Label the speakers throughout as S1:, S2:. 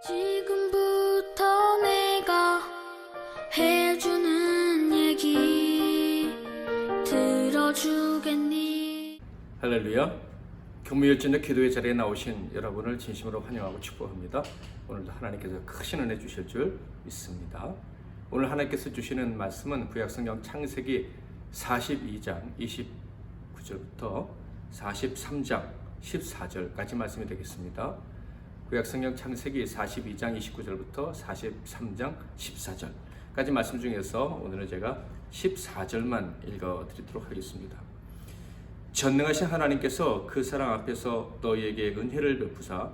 S1: 지금부터 내가 해주는 얘기 들어주겠니?
S2: 할렐루야. 교무일전의 기도의 자리에 나오신 여러분을 진심으로 환영하고 축복합니다. 오늘도 하나님께서 크신 은혜 주실 줄 믿습니다. 오늘 하나님께서 주시는 말씀은 구약성경 창세기 42장 29절부터 43장 14절까지 말씀이 되겠습니다. 구약성경 창세기 42장 29절부터 43장 14절까지 말씀 중에서 오늘은 제가 14절만 읽어드리도록 하겠습니다. 전능하신 하나님께서 그 사람 앞에서 너희에게 은혜를 베푸사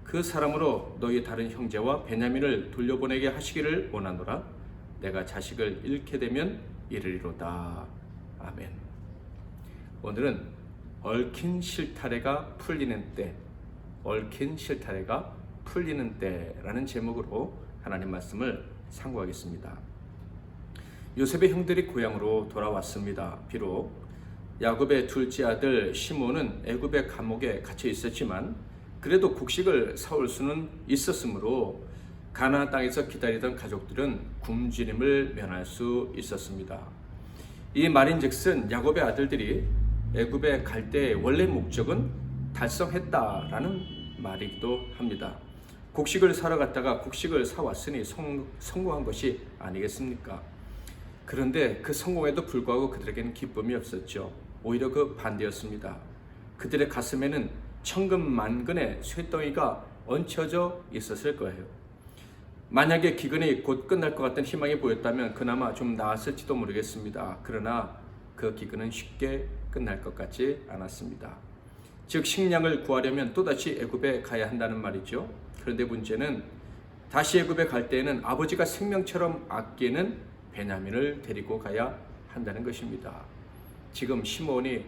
S2: 그 사람으로 너희 다른 형제와 베냐민을 돌려보내게 하시기를 원하노라. 내가 자식을 잃게 되면 이르리로다. 아멘. 오늘은 얽힌 실타래가 풀리는 때, 얽힌 실타래가 풀리는 때라는 제목으로 하나님 말씀을 상고하겠습니다. 요셉의 형들이 고향으로 돌아왔습니다. 비록 야곱의 둘째 아들 시몬은 애굽의 감옥에 갇혀 있었지만 그래도 곡식을 사올 수는 있었으므로 가나안 땅에서 기다리던 가족들은 굶주림을 면할 수 있었습니다. 이 말인즉슨 야곱의 아들들이 애굽에 갈 때의 원래 목적은 달성했다라는 말이기도 합니다. 곡식을 사러 갔다가 곡식을 사왔으니 성공한 것이 아니겠습니까? 그런데 그 성공에도 불구하고 그들에게는 기쁨이 없었죠. 오히려 그 반대였습니다. 그들의 가슴에는 천근만근의 쇠덩이가 얹혀져 있었을 거예요. 만약에 기근이 곧 끝날 것 같은 희망이 보였다면 그나마 좀 나았을지도 모르겠습니다. 그러나 그 기근은 쉽게 끝날 것 같지 않았습니다. 즉 식량을 구하려면 또다시 애굽에 가야 한다는 말이죠. 그런데 문제는 다시 애굽에 갈 때에는 아버지가 생명처럼 아끼는 베냐민을 데리고 가야 한다는 것입니다. 지금 시몬이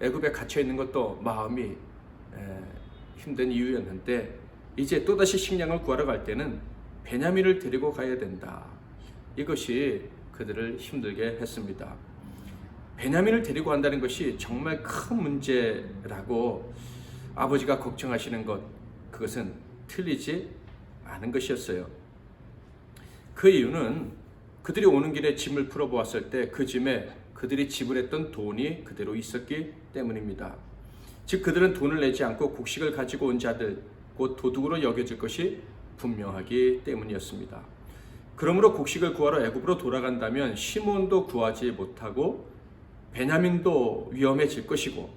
S2: 애굽에 갇혀 있는 것도 마음이 힘든 이유였는데 이제 또다시 식량을 구하러 갈 때는 베냐민을 데리고 가야 된다. 이것이 그들을 힘들게 했습니다. 베냐민을 데리고 간다는 것이 정말 큰 문제라고 아버지가 걱정하시는 것, 그것은 틀리지 않은 것이었어요. 그 이유는 그들이 오는 길에 짐을 풀어보았을 때 그 짐에 그들이 지불했던 돈이 그대로 있었기 때문입니다. 즉 그들은 돈을 내지 않고 곡식을 가지고 온 자들, 곧 도둑으로 여겨질 것이 분명하기 때문이었습니다. 그러므로 곡식을 구하러 애굽으로 돌아간다면 시몬도 구하지 못하고 베냐민도 위험해질 것이고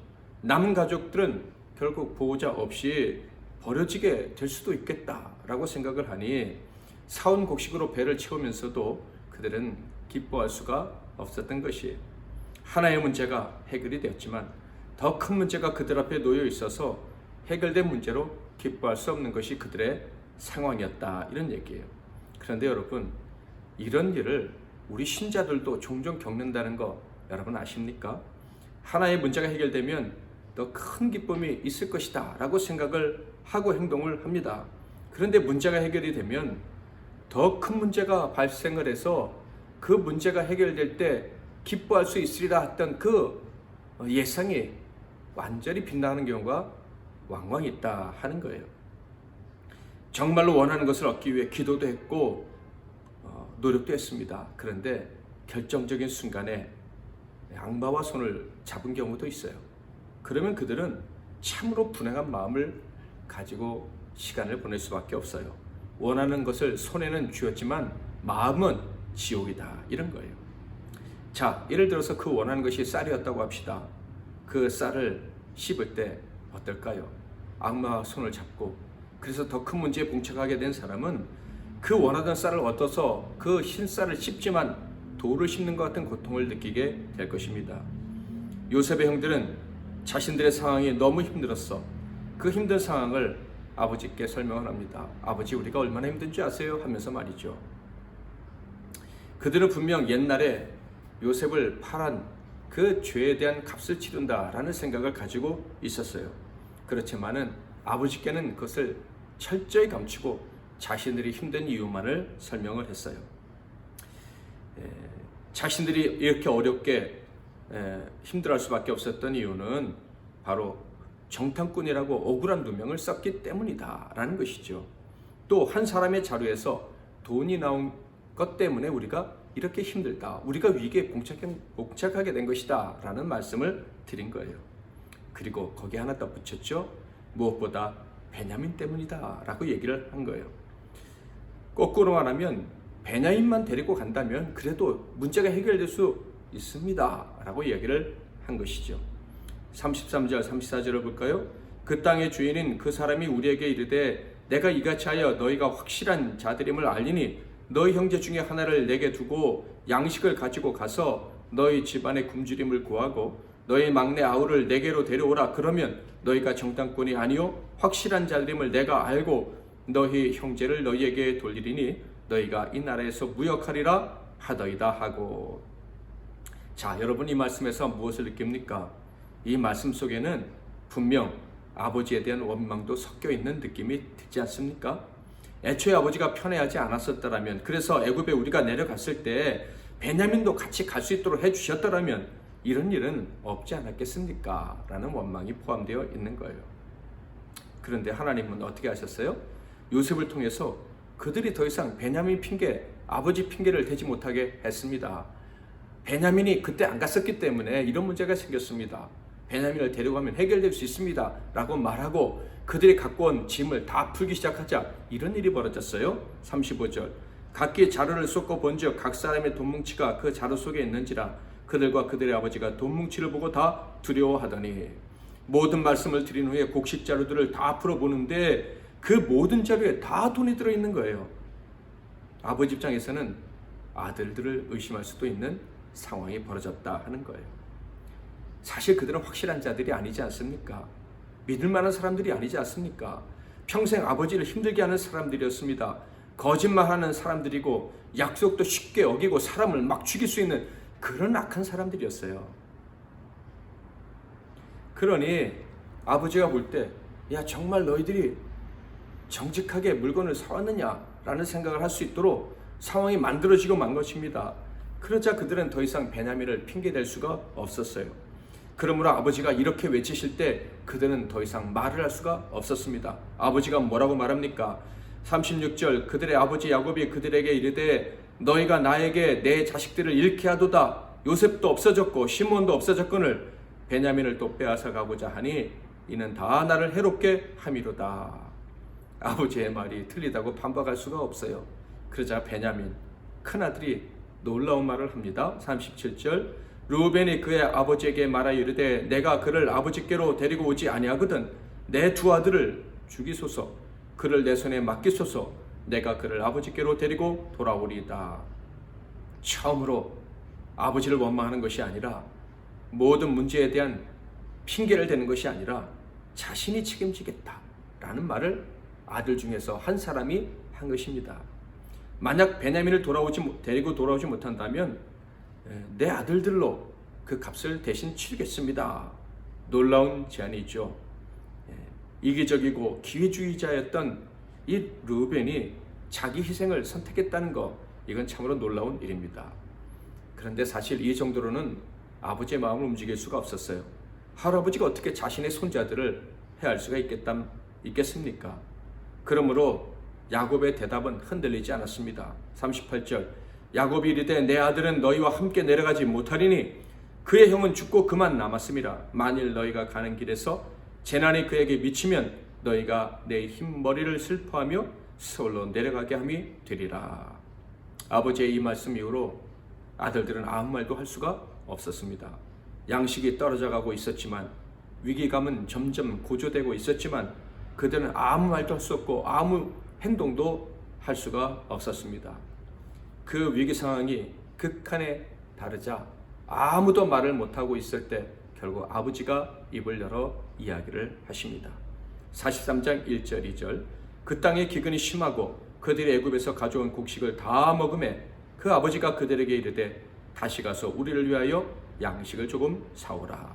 S2: 남은 가족들은 결국 보호자 없이 버려지게 될 수도 있겠다라고 생각을 하니 사온 곡식으로 배를 채우면서도 그들은 기뻐할 수가 없었던 것이에요. 하나의 문제가 해결이 되었지만 더 큰 문제가 그들 앞에 놓여 있어서 해결된 문제로 기뻐할 수 없는 것이 그들의 상황이었다, 이런 얘기예요. 그런데 여러분, 이런 일을 우리 신자들도 종종 겪는다는 거 여러분 아십니까? 하나의 문제가 해결되면 더 큰 기쁨이 있을 것이다 라고 생각을 하고 행동을 합니다. 그런데 문제가 해결이 되면 더 큰 문제가 발생을 해서 그 문제가 해결될 때 기뻐할 수 있으리라 했던 그 예상이 완전히 빗나가는 경우가 왕왕 있다 하는 거예요. 정말로 원하는 것을 얻기 위해 기도도 했고 노력도 했습니다. 그런데 결정적인 순간에 악마와 손을 잡은 경우도 있어요. 그러면 그들은 참으로 불행한 마음을 가지고 시간을 보낼 수밖에 없어요. 원하는 것을 손에는 쥐었지만 마음은 지옥이다, 이런 거예요. 자, 예를 들어서 그 원하는 것이 쌀이었다고 합시다. 그 쌀을 씹을 때 어떨까요? 악마와 손을 잡고 그래서 더 큰 문제에 봉착하게 된 사람은 그 원하던 쌀을 얻어서 그 흰 쌀을 씹지만 돌을 씹는 것 같은 고통을 느끼게 될 것입니다. 요셉의 형들은 자신들의 상황이 너무 힘들었어. 그 힘든 상황을 아버지께 설명을 합니다. 아버지, 우리가 얼마나 힘든지 아세요? 하면서 말이죠. 그들은 분명 옛날에 요셉을 팔한 그 죄에 대한 값을 치른다라는 생각을 가지고 있었어요. 그렇지만은 아버지께는 그것을 철저히 감추고 자신들이 힘든 이유만을 설명을 했어요. 자신들이 이렇게 어렵게 힘들어할 수밖에 없었던 이유는 바로 정탐꾼이라고 억울한 누명을 썼기 때문이다 라는 것이죠. 또 한 사람의 자료에서 돈이 나온 것 때문에 우리가 이렇게 힘들다, 우리가 위기에 봉착하게 된 것이다 라는 말씀을 드린 거예요. 그리고 거기에 하나 더 붙였죠. 무엇보다 베냐민 때문이다 라고 얘기를 한 거예요. 거꾸로 말하면 베냐민만 데리고 간다면 그래도 문제가 해결될 수 있습니다 라고 얘기를 한 것이죠. 33절 34절을 볼까요? 그 땅의 주인인 그 사람이 우리에게 이르되 내가 이같이 하여 너희가 확실한 자들임을 알리니 너희 형제 중에 하나를 내게 두고 양식을 가지고 가서 너희 집안의 굶주림을 구하고 너희 막내 아우를 내게로 데려오라. 그러면 너희가 정탐꾼이 아니요 확실한 자들임을 내가 알고 너희 형제를 너희에게 돌리리니 너희가 이 나라에서 무역하리라 하더이다 하고. 자, 여러분, 이 말씀에서 무엇을 느낍니까? 이 말씀 속에는 분명 아버지에 대한 원망도 섞여 있는 느낌이 들지 않습니까? 애초에 아버지가 편애하지 않았었더라면, 그래서 애굽에 우리가 내려갔을 때 베냐민도 같이 갈 수 있도록 해주셨더라면 이런 일은 없지 않았겠습니까? 라는 원망이 포함되어 있는 거예요. 그런데 하나님은 어떻게 하셨어요? 요셉을 통해서 그들이 더 이상 베냐민 핑계, 아버지 핑계를 대지 못하게 했습니다. 베냐민이 그때 안 갔었기 때문에 이런 문제가 생겼습니다. 베냐민을 데려가면 해결될 수 있습니다 라고 말하고 그들이 갖고 온 짐을 다 풀기 시작하자 이런 일이 벌어졌어요. 35절 각기 자루를 쏟고 본즉 각 사람의 돈뭉치가 그 자루 속에 있는지라 그들과 그들의 아버지가 돈뭉치를 보고 다 두려워하더니. 모든 말씀을 드린 후에 곡식 자루들을 다 풀어보는데 그 모든 자루에 다 돈이 들어있는 거예요. 아버지 입장에서는 아들들을 의심할 수도 있는 상황이 벌어졌다 하는 거예요. 사실 그들은 확실한 자들이 아니지 않습니까? 믿을 만한 사람들이 아니지 않습니까? 평생 아버지를 힘들게 하는 사람들이었습니다. 거짓말하는 사람들이고 약속도 쉽게 어기고 사람을 막 죽일 수 있는 그런 악한 사람들이었어요. 그러니 아버지가 볼 때 야, 정말 너희들이 정직하게 물건을 사왔느냐 라는 생각을 할 수 있도록 상황이 만들어지고 만 것입니다. 그러자 그들은 더 이상 베냐민을 핑계댈 수가 없었어요. 그러므로 아버지가 이렇게 외치실 때 그들은 더 이상 말을 할 수가 없었습니다. 아버지가 뭐라고 말합니까? 36절 그들의 아버지 야곱이 그들에게 이르되 너희가 나에게 내 자식들을 잃게 하도다. 요셉도 없어졌고 시몬도 없어졌거늘 베냐민을 또 빼앗아 가고자 하니 이는 다 나를 해롭게 함이로다. 아버지의 말이 틀리다고 반박할 수가 없어요. 그러자 베냐민 큰아들이 놀라운 말을 합니다. 37절 르우벤이 그의 아버지에게 말하여 이르되 내가 그를 아버지께로 데리고 오지 아니하거든 내 두 아들을 죽이소서 그를 내 손에 맡기소서 내가 그를 아버지께로 데리고 돌아오리이다. 처음으로 아버지를 원망하는 것이 아니라 모든 문제에 대한 핑계를 대는 것이 아니라 자신이 책임지겠다라는 말을 아들 중에서 한 사람이 한 것입니다. 만약 베냐민을 데리고 돌아오지 못한다면 내 아들들로 그 값을 대신 치르겠습니다. 놀라운 제안이죠. 이기적이고 기회주의자였던 이 르우벤이 자기 희생을 선택했다는 것, 이건 참으로 놀라운 일입니다. 그런데 사실 이 정도로는 아버지의 마음을 움직일 수가 없었어요. 할아버지가 어떻게 자신의 손자들을 해할 수가 있겠습니까? 그러므로 야곱의 대답은 흔들리지 않았습니다. 38절 야곱이 이르되 내 아들은 너희와 함께 내려가지 못하리니 그의 형은 죽고 그만 남았음이라. 만일 너희가 가는 길에서 재난이 그에게 미치면 너희가 내 흰머리를 슬퍼하며 서울로 내려가게 함이 되리라. 아버지의 이 말씀 이후로 아들들은 아무 말도 할 수가 없었습니다. 양식이 떨어져 가고 있었지만 위기감은 점점 고조되고 있었지만 그들은 아무 말도 할 수 없고 아무 행동도 할 수가 없었습니다. 그 위기 상황이 극한에 다르자 아무도 말을 못하고 있을 때 결국 아버지가 입을 열어 이야기를 하십니다. 43장 1절 2절 그 땅의 기근이 심하고 그들이 애굽에서 가져온 곡식을 다 먹음에 그 아버지가 그들에게 이르되 다시 가서 우리를 위하여 양식을 조금 사오라.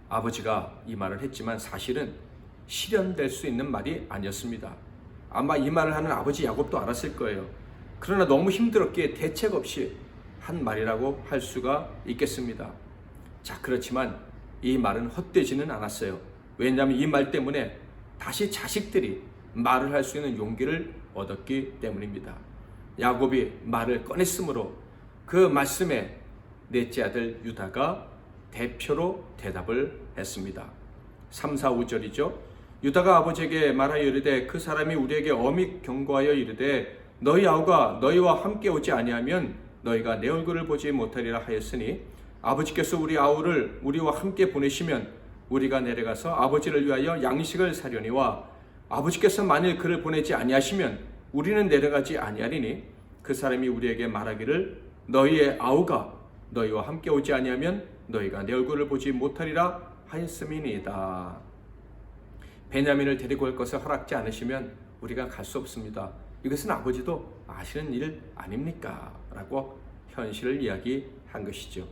S2: 아버지가 이 말을 했지만 사실은 실현될 수 있는 말이 아니었습니다. 아마 이 말을 하는 아버지 야곱도 알았을 거예요. 그러나 너무 힘들었기에 대책 없이 한 말이라고 할 수가 있겠습니다. 자, 그렇지만 이 말은 헛되지는 않았어요. 왜냐하면 이 말 때문에 다시 자식들이 말을 할 수 있는 용기를 얻었기 때문입니다. 야곱이 말을 꺼냈으므로 그 말씀에 넷째 아들 유다가 대표로 대답을 했습니다. 3, 4, 5절이죠. 유다가 아버지에게 말하여 이르되 그 사람이 우리에게 엄히 경고하여 이르되 너희 아우가 너희와 함께 오지 아니하면 너희가 내 얼굴을 보지 못하리라 하였으니 아버지께서 우리 아우를 우리와 함께 보내시면 우리가 내려가서 아버지를 위하여 양식을 사려니와 아버지께서 만일 그를 보내지 아니하시면 우리는 내려가지 아니하리니 그 사람이 우리에게 말하기를 너희의 아우가 너희와 함께 오지 아니하면 너희가 내 얼굴을 보지 못하리라 하였음이니이다. 베냐민을 데리고 올 것을 허락지 않으시면 우리가 갈 수 없습니다. 이것은 아버지도 아시는 일 아닙니까? 라고 현실을 이야기한 것이죠.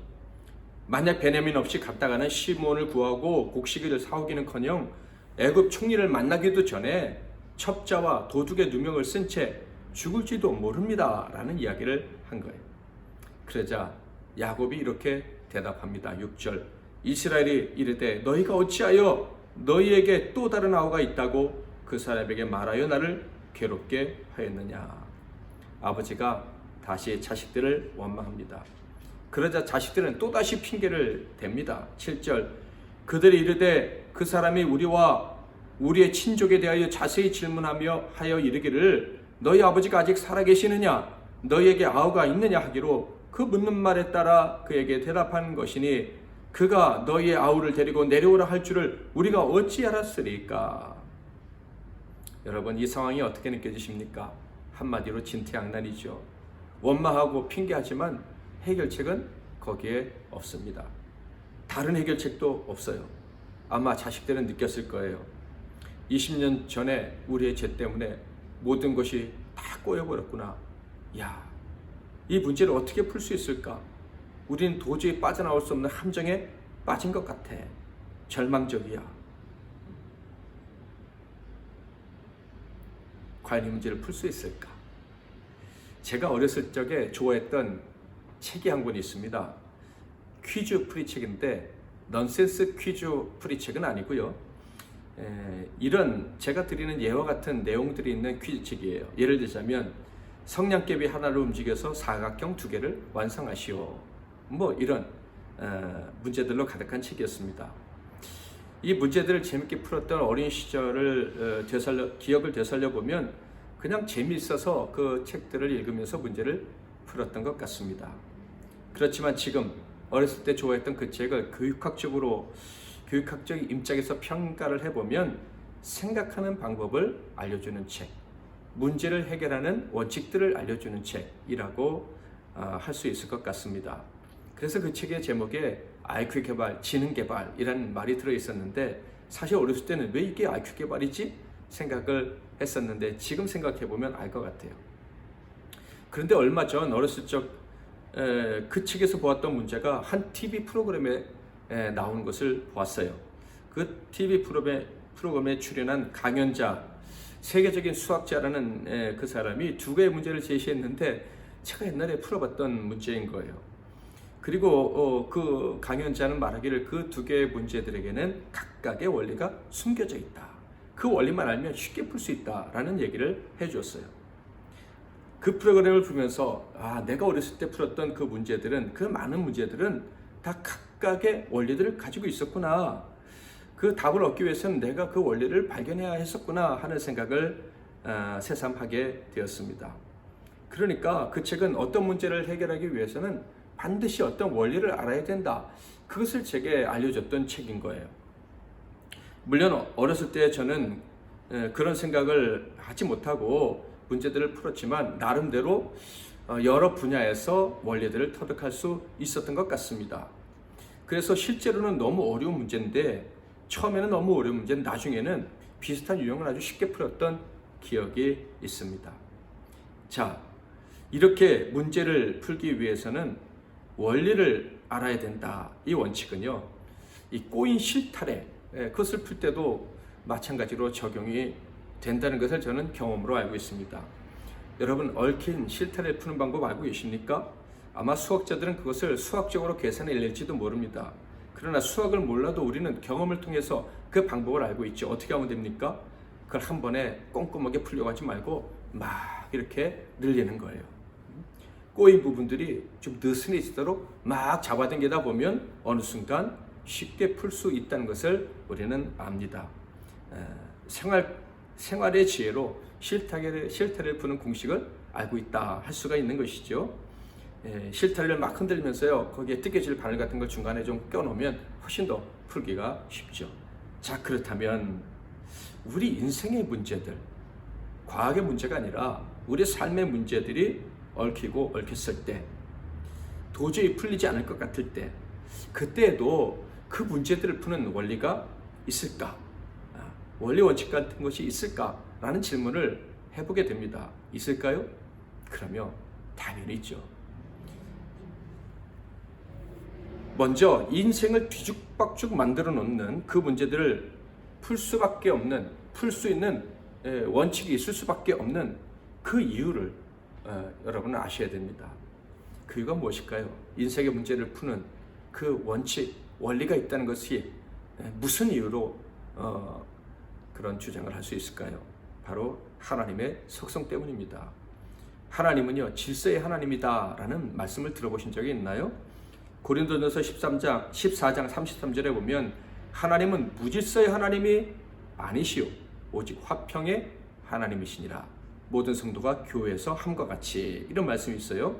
S2: 만약 베냐민 없이 갔다가는 시므온을 구하고 곡식을 사오기는커녕 애굽 총리를 만나기도 전에 첩자와 도둑의 누명을 쓴 채 죽을지도 모릅니다 라는 이야기를 한 거예요. 그러자 야곱이 이렇게 대답합니다. 6절 이스라엘이 이르되 너희가 어찌하여 너희에게 또 다른 아우가 있다고 그 사람에게 말하여 나를 괴롭게 하였느냐. 아버지가 다시 자식들을 원망합니다. 그러자 자식들은 또다시 핑계를 댑니다. 7절 그들이 이르되 그 사람이 우리와 우리의 친족에 대하여 자세히 질문하며 하여 이르기를 너희 아버지가 아직 살아계시느냐 너희에게 아우가 있느냐 하기로 그 묻는 말에 따라 그에게 대답한 것이니 그가 너희의 아우를 데리고 내려오라 할 줄을 우리가 어찌 알았으리까. 여러분 이 상황이 어떻게 느껴지십니까? 한마디로 진퇴양난이죠. 원망하고 핑계하지만 해결책은 거기에 없습니다. 다른 해결책도 없어요. 아마 자식들은 느꼈을 거예요. 20년 전에 우리의 죄 때문에 모든 것이 다 꼬여버렸구나. 야, 이 문제를 어떻게 풀 수 있을까? 우리는 도저히 빠져나올 수 없는 함정에 빠진 것 같아. 절망적이야. 과연 이 문제를 풀 수 있을까? 제가 어렸을 적에 좋아했던 책이 한 권 있습니다. 퀴즈 풀이책인데 넌센스 퀴즈 풀이책은 아니고요. 이런 제가 드리는 예와 같은 내용들이 있는 퀴즈책이에요. 예를 들자면 성냥개비 하나를 움직여서 사각형 2개를 완성하시오. 뭐 이런 문제들로 가득한 책이었습니다. 이 문제들을 재밌게 풀었던 어린 시절을 기억을 되살려 보면 그냥 재미있어서 그 책들을 읽으면서 문제를 풀었던 것 같습니다. 그렇지만 지금 어렸을 때 좋아했던 그 책을 교육학적 입장에서 평가를 해보면 생각하는 방법을 알려주는 책, 문제를 해결하는 원칙들을 알려주는 책이라고 할 수 있을 것 같습니다. 그래서 그 책의 제목에 IQ 개발, 지능 개발이라는 말이 들어있었는데 사실 어렸을 때는 왜 이게 IQ 개발이지? 생각을 했었는데 지금 생각해보면 알 것 같아요. 그런데 얼마 전 어렸을 적 그 책에서 보았던 문제가 한 TV 프로그램에 나온 것을 보았어요. 그 TV 프로그램에 출연한 강연자, 세계적인 수학자라는 그 사람이 2개의 문제를 제시했는데 제가 옛날에 풀어봤던 문제인 거예요. 그리고 그 강연자는 말하기를 그 2개의 문제들에게는 각각의 원리가 숨겨져 있다. 그 원리만 알면 쉽게 풀 수 있다라는 얘기를 해주었어요. 그 프로그램을 보면서 내가 어렸을 때 풀었던 그 문제들은, 그 많은 문제들은 다 각각의 원리들을 가지고 있었구나. 그 답을 얻기 위해서는 내가 그 원리를 발견해야 했었구나 하는 생각을 새삼하게 되었습니다. 그러니까 그 책은 어떤 문제를 해결하기 위해서는 반드시 어떤 원리를 알아야 된다. 그것을 제게 알려줬던 책인 거예요. 물론 어렸을 때 저는 그런 생각을 하지 못하고 문제들을 풀었지만 나름대로 여러 분야에서 원리들을 터득할 수 있었던 것 같습니다. 그래서 실제로는 너무 어려운 문제인데 처음에는 너무 어려운 문제는 나중에는 비슷한 유형을 아주 쉽게 풀었던 기억이 있습니다. 자, 이렇게 문제를 풀기 위해서는 원리를 알아야 된다. 이 원칙은요, 이 꼬인 실타래, 그것을 풀 때도 마찬가지로 적용이 된다는 것을 저는 경험으로 알고 있습니다. 여러분, 얽힌 실타래를 푸는 방법 알고 계십니까? 아마 수학자들은 그것을 수학적으로 계산해낼지도 모릅니다. 그러나 수학을 몰라도 우리는 경험을 통해서 그 방법을 알고 있죠. 어떻게 하면 됩니까? 그걸 한 번에 꼼꼼하게 풀려고 하지 말고 막 이렇게 늘리는 거예요. 꼬인 부분들이 좀 느슨해지도록 막 잡아당기다 보면 어느 순간 쉽게 풀 수 있다는 것을 우리는 압니다. 생활의 지혜로 실타래를 푸는 공식을 알고 있다 할 수가 있는 것이죠. 실타래를 막 흔들면서요, 거기에 뜨개질 바늘 같은 걸 중간에 좀 껴놓으면 훨씬 더 풀기가 쉽죠. 자, 그렇다면 우리 인생의 문제들, 과학의 문제가 아니라 우리 삶의 문제들이 얽히고 얽혔을 때, 도저히 풀리지 않을 것 같을 때, 그때에도 그 문제들을 푸는 원리가 있을까? 원리 원칙 같은 것이 있을까? 라는 질문을 해보게 됩니다. 있을까요? 그러면 당연히 있죠. 먼저 인생을 뒤죽박죽 만들어 놓는 그 문제들을 풀 수밖에 없는, 풀 수 있는 원칙이 있을 수밖에 없는 그 이유를 여러분은 아셔야 됩니다. 그 이유가 무엇일까요? 인생의 문제를 푸는 그 원칙, 원리가 있다는 것이 무슨 이유로 그런 주장을 할 수 있을까요? 바로 하나님의 속성 때문입니다. 하나님은요, 질서의 하나님이다 라는 말씀을 들어보신 적이 있나요? 고린도전서 14장 33절에 보면 하나님은 무질서의 하나님이 아니시오 오직 화평의 하나님이시니라. 모든 성도가 교회에서 함과 같이, 이런 말씀이 있어요.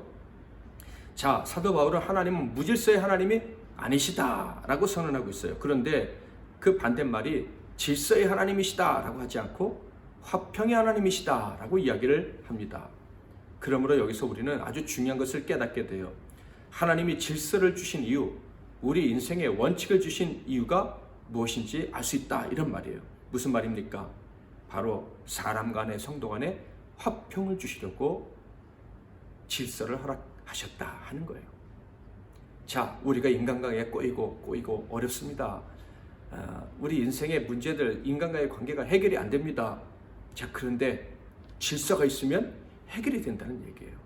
S2: 자, 사도 바울은 하나님은 무질서의 하나님이 아니시다 라고 선언하고 있어요. 그런데 그 반대말이 질서의 하나님이시다 라고 하지 않고 화평의 하나님이시다 라고 이야기를 합니다. 그러므로 여기서 우리는 아주 중요한 것을 깨닫게 돼요. 하나님이 질서를 주신 이유, 우리 인생의 원칙을 주신 이유가 무엇인지 알 수 있다, 이런 말이에요. 무슨 말입니까? 바로 사람 간의, 성도 간의 화평을 주시려고 질서를 허락하셨다 하는 거예요. 자, 우리가 인간관계에 꼬이고 어렵습니다. 우리 인생의 문제들, 인간과의 관계가 해결이 안 됩니다. 자, 그런데 질서가 있으면 해결이 된다는 얘기예요.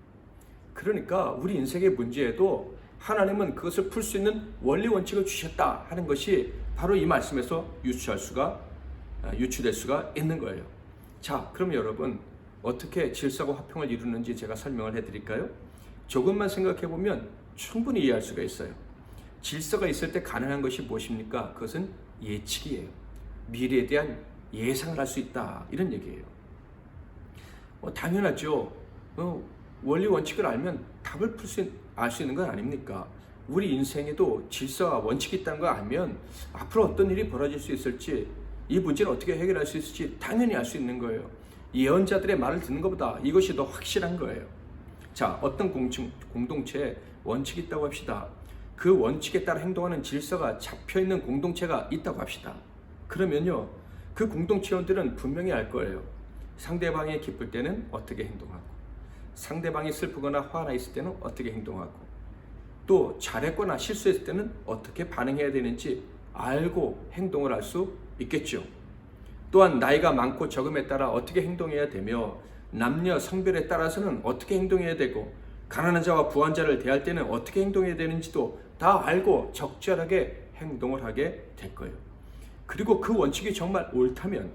S2: 그러니까 우리 인생의 문제에도 하나님은 그것을 풀 수 있는 원리 원칙을 주셨다 하는 것이 바로 이 말씀에서 유추될 수가 있는 거예요. 자, 그럼 여러분, 어떻게 질서와 화평을 이루는지 제가 설명을 해드릴까요? 조금만 생각해 보면 충분히 이해할 수가 있어요. 질서가 있을 때 가능한 것이 무엇입니까? 그것은 예측이에요. 미래에 대한 예상을 할 수 있다, 이런 얘기예요. 당연하죠. 원리 원칙을 알면 답을 알 수 있는 건 아닙니까? 우리 인생에도 질서와 원칙이 있다는 걸 알면 앞으로 어떤 일이 벌어질 수 있을지, 이 문제를 어떻게 해결할 수 있을지 당연히 알 수 있는 거예요. 예언자들의 말을 듣는 것보다 이것이 더 확실한 거예요. 자, 어떤 공동체에 원칙이 있다고 합시다. 그 원칙에 따라 행동하는 질서가 잡혀있는 공동체가 있다고 합시다. 그러면요, 그 공동체원들은 분명히 알 거예요. 상대방이 기쁠 때는 어떻게 행동하고, 상대방이 슬프거나 화나 있을 때는 어떻게 행동하고, 또 잘했거나 실수했을 때는 어떻게 반응해야 되는지 알고 행동을 할 수 있겠죠. 또한 나이가 많고 적음에 따라 어떻게 행동해야 되며, 남녀 성별에 따라서는 어떻게 행동해야 되고, 가난한 자와 부한 자를 대할 때는 어떻게 행동해야 되는지도 다 알고 적절하게 행동을 하게 될 거예요. 그리고 그 원칙이 정말 옳다면,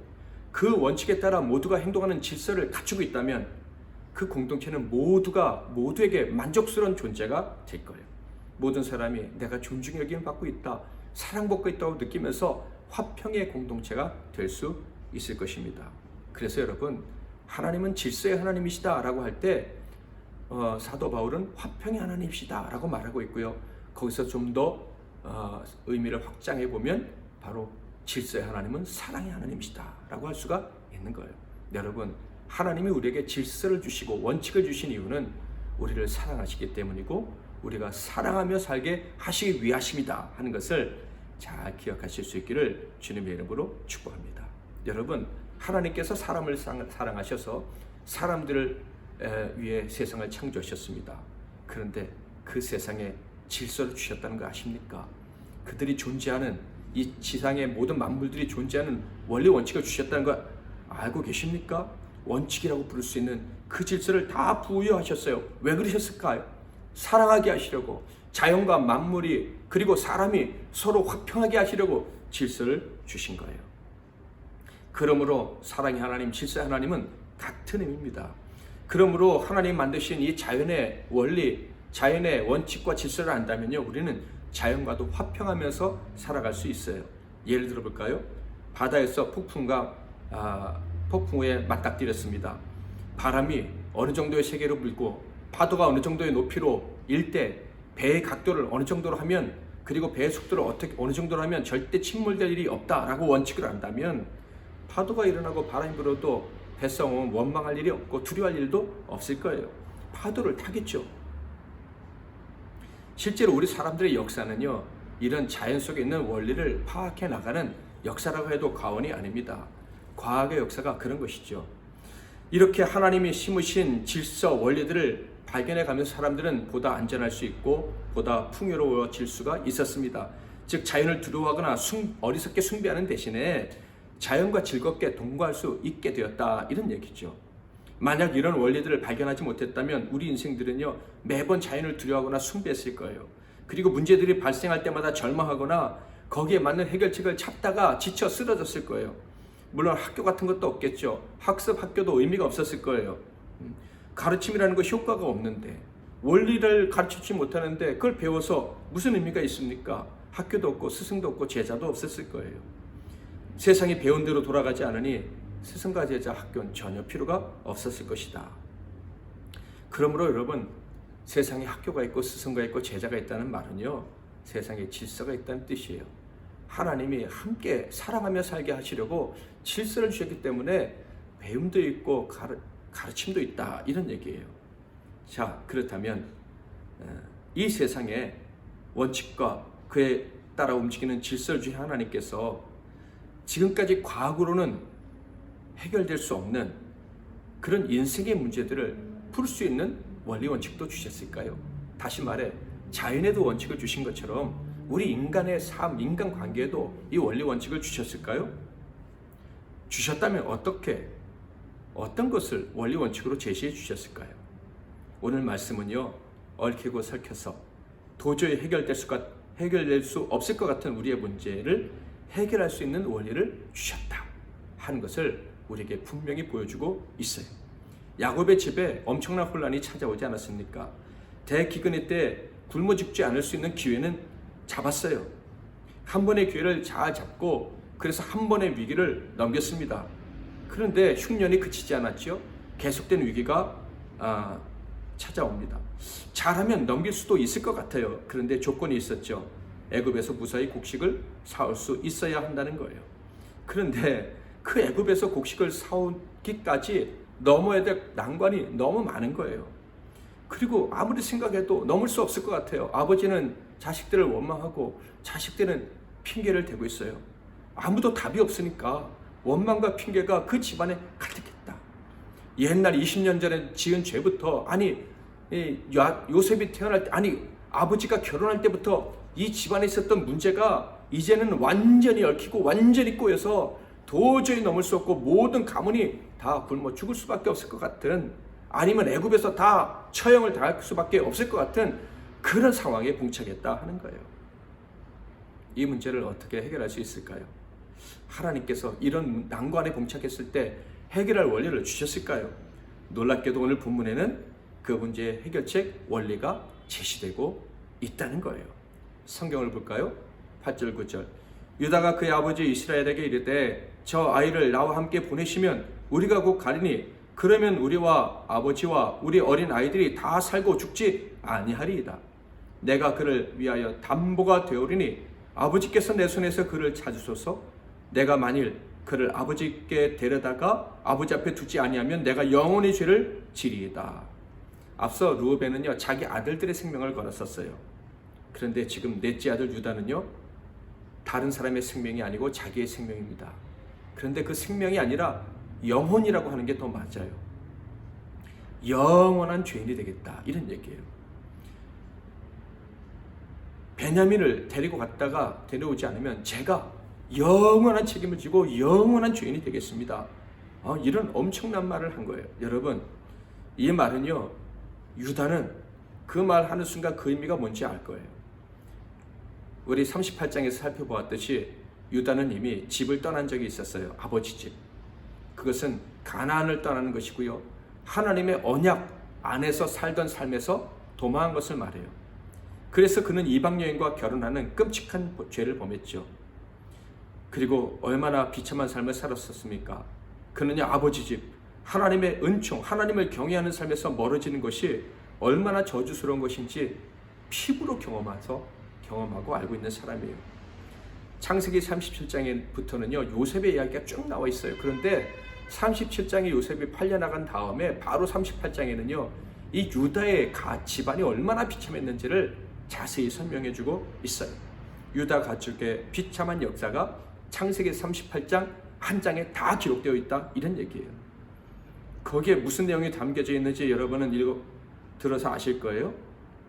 S2: 그 원칙에 따라 모두가 행동하는 질서를 갖추고 있다면 그 공동체는 모두에게 만족스러운 존재가 될 거예요. 모든 사람이 내가 존중 여김을 받고 있다, 사랑받고 있다고 느끼면서 화평의 공동체가 될 수 있을 것입니다. 그래서 여러분, 하나님은 질서의 하나님이시다 라고 할 때 사도 바울은 화평의 하나님이시다 라고 말하고 있고요. 거기서 좀 더 의미를 확장해 보면 바로 질서의 하나님은 사랑의 하나님이시다 라고 할 수가 있는 거예요. 여러분, 하나님이 우리에게 질서를 주시고 원칙을 주신 이유는 우리를 사랑하시기 때문이고, 우리가 사랑하며 살게 하시기 위하심이다 하는 것을 잘 기억하실 수 있기를 주님의 이름으로 축복합니다. 여러분, 하나님께서 사람을 사랑하셔서 사람들을 위해 세상을 창조하셨습니다. 그런데 그 세상에 질서를 주셨다는 거 아십니까? 그들이 존재하는, 이 지상의 모든 만물들이 존재하는 원리 원칙을 주셨다는 거 알고 계십니까? 원칙이라고 부를 수 있는 그 질서를 다 부여하셨어요. 왜 그러셨을까요? 사랑하게 하시려고, 자연과 만물이 그리고 사람이 서로 화평하게 하시려고 질서를 주신 거예요. 그러므로 사랑의 하나님, 질서의 하나님은 같은 의미입니다. 그러므로 하나님 만드신 이 자연의 원리, 자연의 원칙과 질서를 안다면요, 우리는 자연과도 화평하면서 살아갈 수 있어요. 예를 들어 볼까요? 바다에서 폭풍우에 맞닥뜨렸습니다. 바람이 어느 정도의 세계로 불고 파도가 어느 정도의 높이로 일 때 배의 각도를 어느 정도로 하면, 그리고 배의 속도를 어느 정도로 하면 절대 침몰될 일이 없다라고 원칙을 안다면 파도가 일어나고 바람이 불어도 뱃성은 원망할 일이 없고 두려워할 일도 없을 거예요. 파도를 타겠죠. 실제로 우리 사람들의 역사는요, 이런 자연 속에 있는 원리를 파악해 나가는 역사라고 해도 과언이 아닙니다. 과학의 역사가 그런 것이죠. 이렇게 하나님이 심으신 질서, 원리들을 발견해 가면서 사람들은 보다 안전할 수 있고 보다 풍요로워질 수가 있었습니다. 즉 자연을 두려워하거나 어리석게 숭배하는 대신에 자연과 즐겁게 동거할 수 있게 되었다, 이런 얘기죠. 만약 이런 원리들을 발견하지 못했다면 우리 인생들은요, 매번 자연을 두려워하거나 숭배했을 거예요. 그리고 문제들이 발생할 때마다 절망하거나 거기에 맞는 해결책을 찾다가 지쳐 쓰러졌을 거예요. 물론 학교 같은 것도 없겠죠. 학습 학교도 의미가 없었을 거예요. 가르침이라는 거 효과가 없는데, 원리를 가르치지 못하는데 그걸 배워서 무슨 의미가 있습니까? 학교도 없고 스승도 없고 제자도 없었을 거예요. 세상이 배운 대로 돌아가지 않으니 스승과 제자, 학교는 전혀 필요가 없었을 것이다. 그러므로 여러분, 세상에 학교가 있고 스승과 있고 제자가 있다는 말은요, 세상에 질서가 있다는 뜻이에요. 하나님이 함께 사랑하며 살게 하시려고 질서를 주셨기 때문에 배움도 있고 가르침도 있다, 이런 얘기예요. 자, 그렇다면 이 세상에 원칙과 그에 따라 움직이는 질서를 주신 하나님께서 지금까지 과학으로는 해결될 수 없는 그런 인생의 문제들을 풀 수 있는 원리 원칙도 주셨을까요? 다시 말해, 자연에도 원칙을 주신 것처럼 우리 인간의 삶, 인간관계에도 이 원리 원칙을 주셨을까요? 주셨다면 어떤 것을 원리 원칙으로 제시해 주셨을까요? 오늘 말씀은요, 얽히고 설켜서 도저히 해결될 수 없을 것 같은 우리의 문제를 해결할 수 있는 원리를 주셨다 하는 것을 우리에게 분명히 보여주고 있어요. 야곱의 집에 엄청난 혼란이 찾아오지 않았습니까? 대기근의 때 굶어 죽지 않을 수 있는 기회는 잡았어요. 한 번의 기회를 잘 잡고 그래서 한 번의 위기를 넘겼습니다. 그런데 흉년이 그치지 않았죠. 계속된 위기가 찾아옵니다. 잘하면 넘길 수도 있을 것 같아요. 그런데 조건이 있었죠. 애굽에서 무사히 곡식을 사올 수 있어야 한다는 거예요. 그런데 그 애굽에서 곡식을 사오기까지 넘어야 될 난관이 너무 많은 거예요. 그리고 아무리 생각해도 넘을 수 없을 것 같아요. 아버지는 자식들을 원망하고 자식들은 핑계를 대고 있어요. 아무도 답이 없으니까 원망과 핑계가 그 집안에 가득했다. 옛날 20년 전에 지은 죄부터, 요셉이 태어날 때, 아버지가 결혼할 때부터 이 집안에 있었던 문제가 이제는 완전히 얽히고 완전히 꼬여서 도저히 넘을 수 없고 모든 가문이 다 굶어 죽을 수밖에 없을 것 같은, 아니면 애굽에서 다 처형을 당할 수밖에 없을 것 같은 그런 상황에 봉착했다 하는 거예요. 이 문제를 어떻게 해결할 수 있을까요? 하나님께서 이런 난관에 봉착했을 때 해결할 원리를 주셨을까요? 놀랍게도 오늘 본문에는 그 문제의 해결책 원리가 제시되고 있다는 거예요. 성경을 볼까요? 8절 9절. 유다가 그의 아버지 이스라엘에게 이르되 저 아이를 나와 함께 보내시면 우리가 곧 가리니 그러면 우리와 아버지와 우리 어린 아이들이 다 살고 죽지 아니하리이다. 내가 그를 위하여 담보가 되오리니 아버지께서 내 손에서 그를 찾으소서. 내가 만일 그를 아버지께 데려다가 아버지 앞에 두지 아니하면 내가 영원히 죄를 지리이다. 앞서 르우벤은요, 자기 아들들의 생명을 걸었었어요. 그런데 지금 넷째 아들 유다는요, 다른 사람의 생명이 아니고 자기의 생명입니다. 그런데 그 생명이 아니라 영혼이라고 하는 게 더 맞아요. 영원한 죄인이 되겠다, 이런 얘기예요. 베냐민을 데리고 갔다가 데려오지 않으면 제가 영원한 책임을 지고 영원한 죄인이 되겠습니다. 이런 엄청난 말을 한 거예요. 여러분, 이 말은요, 유다는 그 말 하는 순간 그 의미가 뭔지 알 거예요. 우리 38장에서 살펴보았듯이 유다는 이미 집을 떠난 적이 있었어요. 아버지 집. 그것은 가나안을 떠나는 것이고요. 하나님의 언약 안에서 살던 삶에서 도망한 것을 말해요. 그래서 그는 이방 여인과 결혼하는 끔찍한 죄를 범했죠. 그리고 얼마나 비참한 삶을 살았었습니까? 그는요, 아버지 집, 하나님의 은총, 하나님을 경외하는 삶에서 멀어지는 것이 얼마나 저주스러운 것인지 피부로 경험하고 알고 있는 사람이에요. 창세기 37장부터는요, 요셉의 이야기가 쭉 나와 있어요. 그런데 37장에 요셉이 팔려나간 다음에 바로 38장에는요, 이 유다의 집안이 얼마나 비참했는지를 자세히 설명해주고 있어요. 유다 가족의 비참한 역사가 창세기 38장 한 장에 다 기록되어 있다, 이런 얘기예요. 거기에 무슨 내용이 담겨져 있는지 여러분은 들어서 아실 거예요.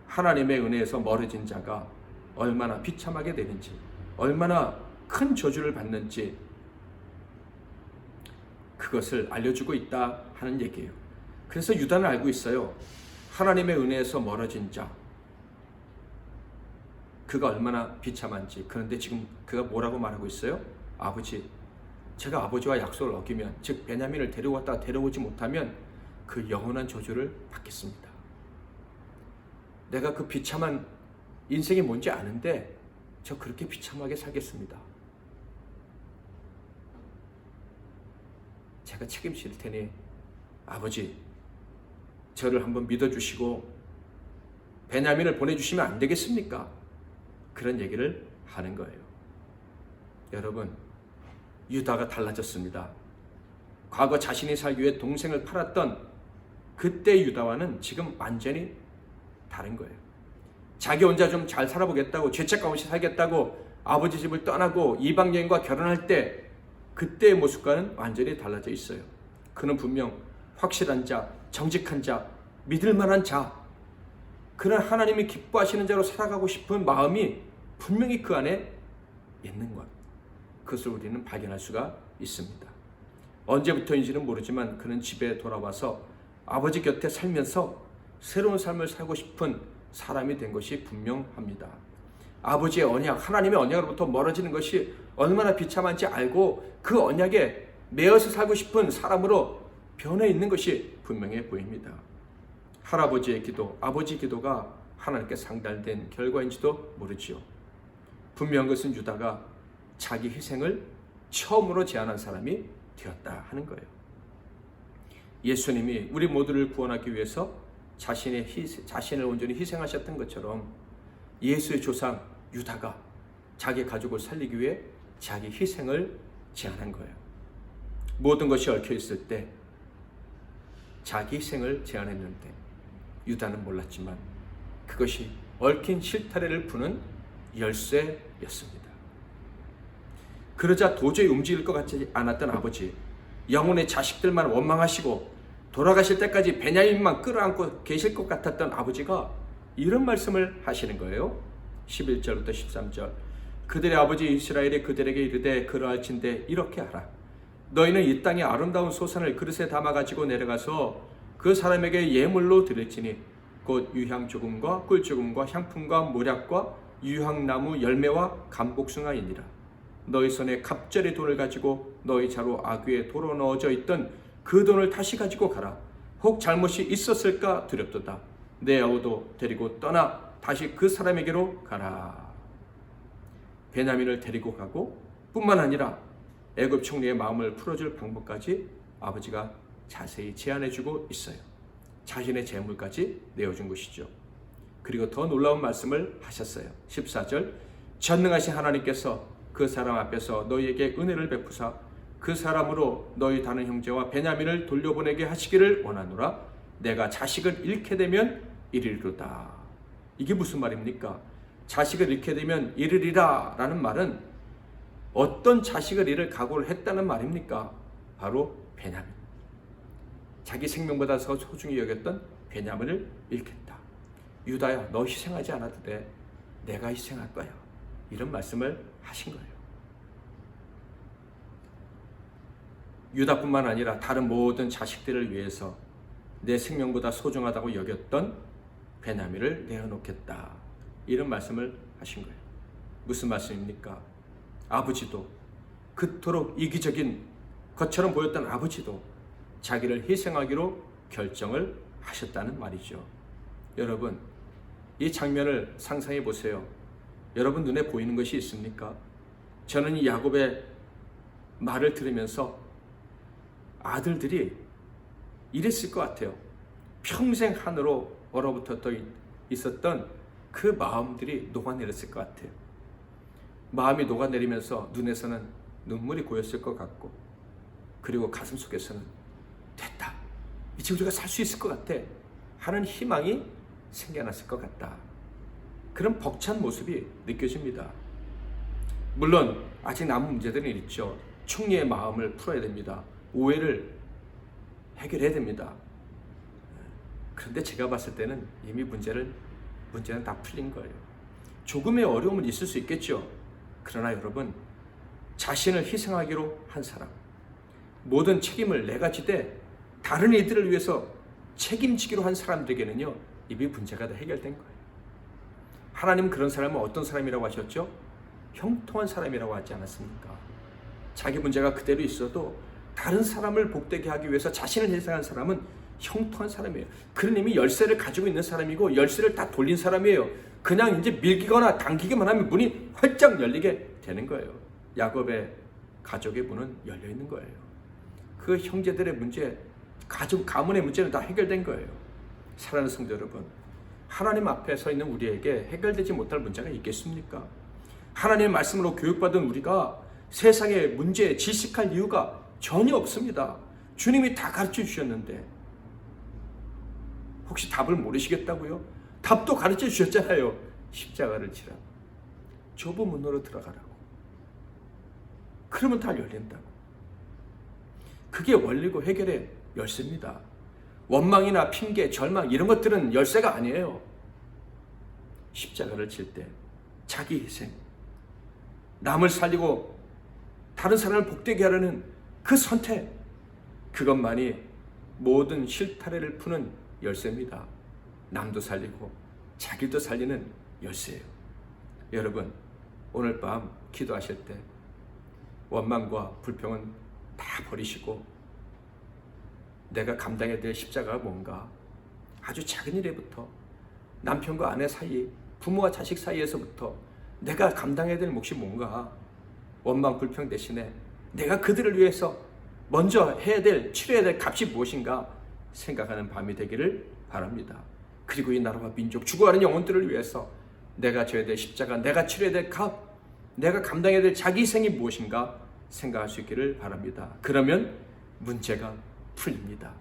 S2: 하나님의 은혜에서 멀어진 자가 얼마나 비참하게 되는지, 얼마나 큰 저주를 받는지 그것을 알려주고 있다 하는 얘기예요. 그래서 유다는 알고 있어요. 하나님의 은혜에서 멀어진 자, 그가 얼마나 비참한지. 그런데 지금 그가 뭐라고 말하고 있어요? 아버지, 제가 아버지와 약속을 어기면, 즉 베냐민을 데려왔다가 데려오지 못하면 그 영원한 저주를 받겠습니다. 내가 그 비참한 인생이 뭔지 아는데 저 그렇게 비참하게 살겠습니다. 제가 책임질 테니 아버지, 저를 한번 믿어주시고 베냐민을 보내주시면 안 되겠습니까? 그런 얘기를 하는 거예요. 여러분, 유다가 달라졌습니다. 과거 자신이 살기 위해 동생을 팔았던 그때 유다와는 지금 완전히 다른 거예요. 자기 혼자 좀 잘 살아보겠다고, 죄책감 없이 살겠다고 아버지 집을 떠나고 이방 여인과 결혼할 때 그때의 모습과는 완전히 달라져 있어요. 그는 분명 확실한 자, 정직한 자, 믿을 만한 자, 그런 하나님이 기뻐하시는 자로 살아가고 싶은 마음이 분명히 그 안에 있는 것, 그것을 우리는 발견할 수가 있습니다. 언제부터인지는 모르지만 그는 집에 돌아와서 아버지 곁에 살면서 새로운 삶을 살고 싶은 사람이 된 것이 분명합니다. 아버지의 언약, 하나님의 언약으로부터 멀어지는 것이 얼마나 비참한지 알고 그 언약에 매여서 살고 싶은 사람으로 변해 있는 것이 분명해 보입니다. 할아버지의 기도, 아버지 기도가 하나님께 상달된 결과인지도 모르지요. 분명한 것은 유다가 자기 희생을 처음으로 제안한 사람이 되었다 하는 거예요. 예수님이 우리 모두를 구원하기 위해서 자신을 온전히 희생하셨던 것처럼 예수의 조상 유다가 자기 가족을 살리기 위해 자기 희생을 제안한 거예요. 모든 것이 얽혀 있을 때 자기 희생을 제안했는데 유다는 몰랐지만 그것이 얽힌 실타래를 푸는 열쇠였습니다. 그러자 도저히 움직일 것 같지 않았던 아버지, 영혼의 자식들만 원망하시고 돌아가실 때까지 베냐민만 끌어안고 계실 것 같았던 아버지가 이런 말씀을 하시는 거예요. 11절부터 13절. 그들의 아버지 이스라엘이 그들에게 이르되 그러할진대 이렇게 하라. 너희는 이 땅의 아름다운 소산을 그릇에 담아가지고 내려가서 그 사람에게 예물로 드릴지니 곧 유향 조금과 꿀 조금과 향품과 모략과 유향나무 열매와 감복숭아이니라. 너희 손에 갑절의 돈을 가지고 너희 자루 아귀에 도로 넣어져 있던 그 돈을 다시 가지고 가라. 혹 잘못이 있었을까 두렵도다. 내 아우도 데리고 떠나 다시 그 사람에게로 가라. 베냐민을 데리고 가고 뿐만 아니라 애굽 총리의 마음을 풀어줄 방법까지 아버지가 자세히 제안해주고 있어요. 자신의 재물까지 내어준 것이죠. 그리고 더 놀라운 말씀을 하셨어요. 14절. 전능하신 하나님께서 그 사람 앞에서 너희에게 은혜를 베푸사 그 사람으로 너희 다른 형제와 베냐민을 돌려보내게 하시기를 원하노라. 내가 자식을 잃게 되면 이르리로다. 이게 무슨 말입니까? 자식을 잃게 되면 이르리라 라는 말은 어떤 자식을 잃을 각오를 했다는 말입니까? 바로 베냐민. 자기 생명보다 더 소중히 여겼던 베냐민을 잃겠다. 유다야, 너 희생하지 않아도 돼. 내가 희생할 거야. 이런 말씀을 하신 거예요. 유다뿐만 아니라 다른 모든 자식들을 위해서 내 생명보다 소중하다고 여겼던 베냐민을 내어놓겠다. 이런 말씀을 하신 거예요. 무슨 말씀입니까? 아버지도 그토록 이기적인 것처럼 보였던 아버지도 자기를 희생하기로 결정을 하셨다는 말이죠. 여러분, 이 장면을 상상해 보세요. 여러분 눈에 보이는 것이 있습니까? 저는 이 야곱의 말을 들으면서 아들들이 이랬을 것 같아요. 평생 하늘로 얼어붙어 있었던 그 마음들이 녹아내렸을 것 같아요. 마음이 녹아내리면서 눈에서는 눈물이 고였을 것 같고, 그리고 가슴 속에서는 됐다, 이제 우리가 살 수 있을 것 같아 하는 희망이 생겨났을 것 같다. 그런 벅찬 모습이 느껴집니다. 물론 아직 남은 문제들은 있죠. 총리의 마음을 풀어야 됩니다. 오해를 해결해야 됩니다. 그런데 제가 봤을 때는 이미 문제는 다 풀린 거예요. 조금의 어려움은 있을 수 있겠죠. 그러나 여러분, 자신을 희생하기로 한 사람, 모든 책임을 내가 지되 다른 이들을 위해서 책임지기로 한 사람들에게는요, 이미 문제가 다 해결된 거예요. 하나님은 그런 사람은 어떤 사람이라고 하셨죠? 형통한 사람이라고 하지 않았습니까? 자기 문제가 그대로 있어도 다른 사람을 복되게 하기 위해서 자신을 희생한 사람은 형통한 사람이에요. 그런 이미 열쇠를 가지고 있는 사람이고 열쇠를 다 돌린 사람이에요. 그냥 이제 밀기거나 당기기만 하면 문이 활짝 열리게 되는 거예요. 야곱의 가족의 문은 열려 있는 거예요. 그 형제들의 문제, 가문의 문제는 다 해결된 거예요. 사랑하는 성도 여러분, 하나님 앞에 서 있는 우리에게 해결되지 못할 문제가 있겠습니까? 하나님의 말씀으로 교육받은 우리가 세상의 문제에 질식할 이유가 전혀 없습니다. 주님이 다 가르쳐 주셨는데 혹시 답을 모르시겠다고요? 답도 가르쳐 주셨잖아요. 십자가를 지라, 좁은 문으로 들어가라고. 그러면 다 열린다고. 그게 원리고 해결의 열쇠입니다. 원망이나 핑계, 절망 이런 것들은 열쇠가 아니에요. 십자가를 질 때 자기 희생, 남을 살리고 다른 사람을 복되게 하려는 그 선택, 그것만이 모든 실타래를 푸는 열쇠입니다. 남도 살리고 자기도 살리는 열쇠예요. 여러분, 오늘 밤 기도하실 때 원망과 불평은 다 버리시고 내가 감당해야 될 십자가가 뭔가, 아주 작은 일에부터 남편과 아내 사이, 부모와 자식 사이에서부터 내가 감당해야 될 몫이 뭔가, 원망 불평 대신에 내가 그들을 위해서 먼저 해야 될, 치러야 될 값이 무엇인가 생각하는 밤이 되기를 바랍니다. 그리고 이 나라와 민족, 죽어가는 영혼들을 위해서 내가 져야 될 십자가, 내가 치러야 될 값, 내가 감당해야 될 자기 희생이 무엇인가 생각할 수 있기를 바랍니다. 그러면 문제가 풀립니다.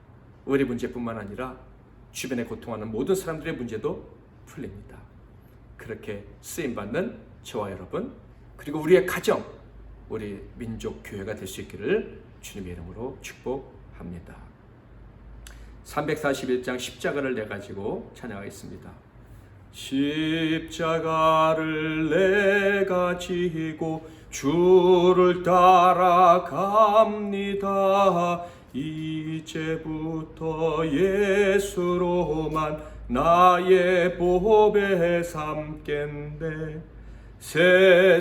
S2: 우리 문제뿐만 아니라 주변에 고통하는 모든 사람들의 문제도 풀립니다. 그렇게 쓰임받는 저와 여러분, 그리고 우리의 가정, 우리 민족 교회가 될 수 있기를 주님의 이름으로 축복합니다. 341장 십자가를 내가지고 찬양하겠습니다. 십자가를 내가 지고 주를 따라갑니다. 이제부터 예수로만 나의 보배 삼겠네.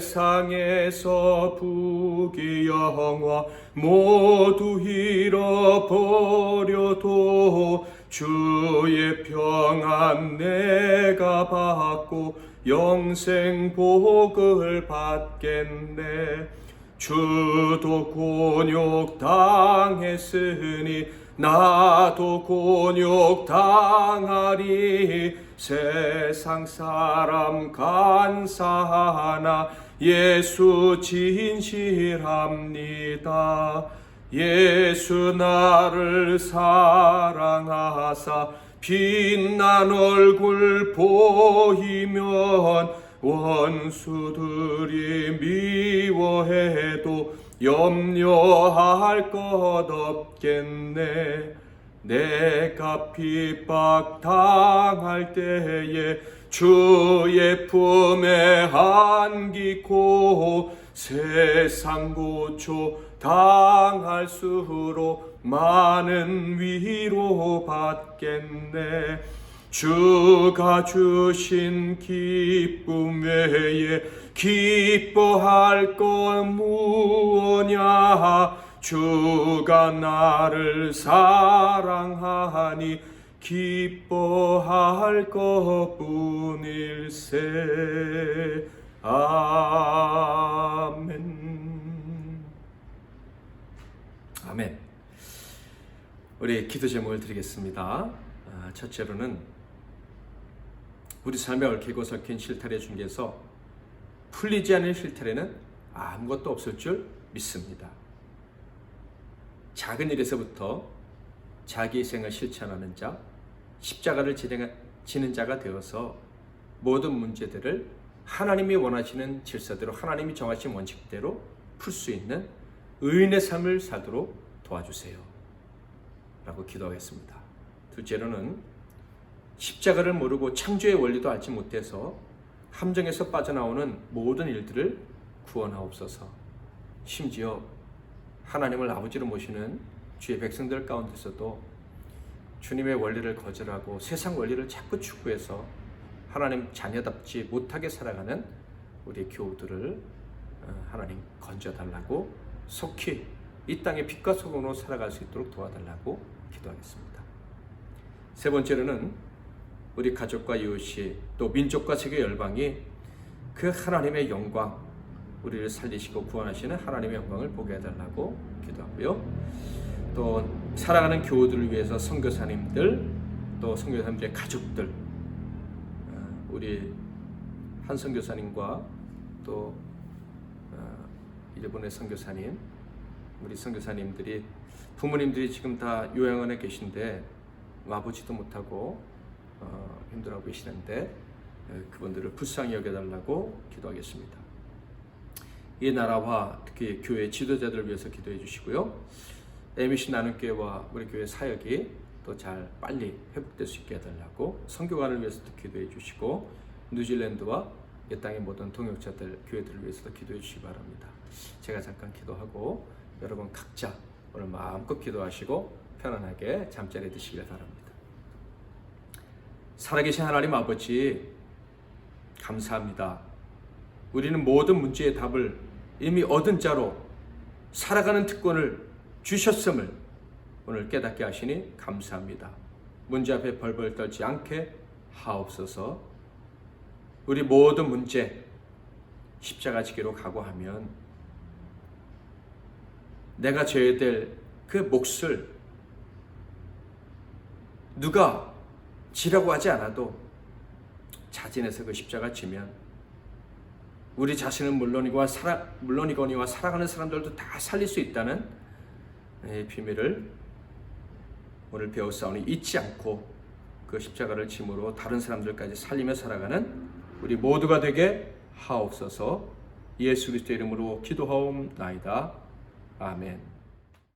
S2: 세상에서 부귀영화 모두 잃어버려도 주의 평안 내가 받고 영생 복을 받겠네. 주도 곤욕 당했으니 나도 곤욕 당하리. 세상 사람 간사하나 예수 진실합니다. 예수 나를 사랑하사 빛난 얼굴 보이면 원수들이 미워해도 염려할 것 없겠네. 내가 핍박 당할 때에 주의 품에 안기고 세상 고초 당할수록 많은 위로 받겠네. 주가 주신 기쁨 외에 기뻐할 것 무엇냐. 주가 나를 사랑하니 기뻐할 것뿐일세. 아멘. 아멘. 우리 기도 제목을 드리겠습니다. 첫째로는 우리 삶에 얽히고 섞인 실타래 중에서 풀리지 않은 실타래는 아무것도 없을 줄 믿습니다. 작은 일에서부터 자기 희생을 실천하는 자, 십자가를 지는 자가 되어서 모든 문제들을 하나님이 원하시는 질서대로, 하나님이 정하신 원칙대로 풀 수 있는 의인의 삶을 살도록 도와주세요 라고 기도하겠습니다. 둘째로는 십자가를 모르고 창조의 원리도 알지 못해서 함정에서 빠져나오는 모든 일들을 구원하옵소서. 심지어 하나님을 아버지로 모시는 주의 백성들 가운데서도 주님의 원리를 거절하고 세상 원리를 자꾸 추구해서 하나님 자녀답지 못하게 살아가는 우리 교우들을 하나님 건져달라고, 속히 이 땅의 빛과 소금으로 살아갈 수 있도록 도와달라고 기도하겠습니다. 세 번째로는 우리 가족과 이웃이, 또 민족과 세계 열방이 그 하나님의 영광, 우리를 살리시고 구원하시는 하나님의 영광을 보게 해달라고 기도하고요. 또 살아가는 교우들을 위해서 선교사님들, 또 선교사님들의 가족들, 우리 한 선교사님과 또 일본의 선교사님, 우리 선교사님들이, 부모님들이 지금 다 요양원에 계신데 와보지도 못하고 힘들어하고 계시는데 그분들을 불쌍히 여겨달라고 기도하겠습니다. 이 나라와 특히 교회 지도자들을 위해서 기도해 주시고요. MBC 나눔교회와 우리 교회 사역이 또 잘 빨리 회복될 수 있게 해달라고, 선교관을 위해서도 기도해 주시고, 뉴질랜드와 이 땅의 모든 동역자들, 교회들을 위해서도 기도해 주시기 바랍니다. 제가 잠깐 기도하고 여러분 각자 오늘 마음껏 기도하시고 편안하게 잠자리에 드시길 바랍니다. 살아계신 하나님 아버지, 감사합니다. 우리는 모든 문제의 답을 이미 얻은 자로 살아가는 특권을 주셨음을 오늘 깨닫게 하시니 감사합니다. 문제 앞에 벌벌 떨지 않게 하옵소서. 우리 모든 문제 십자가 지기로 각오하면 내가 져야 될 그 몫을 누가 지라고 하지 않아도 자진해서 그 십자가 지면 우리 자신은 물론이거니와 살아가는 사람들도 다 살릴 수 있다는 비밀을 오늘 배웠사오니 잊지 않고 그 십자가를 짐으로 다른 사람들까지 살리며 살아가는 우리 모두가 되게 하옵소서. 예수 그리스도의 이름으로 기도하옵나이다. 아멘.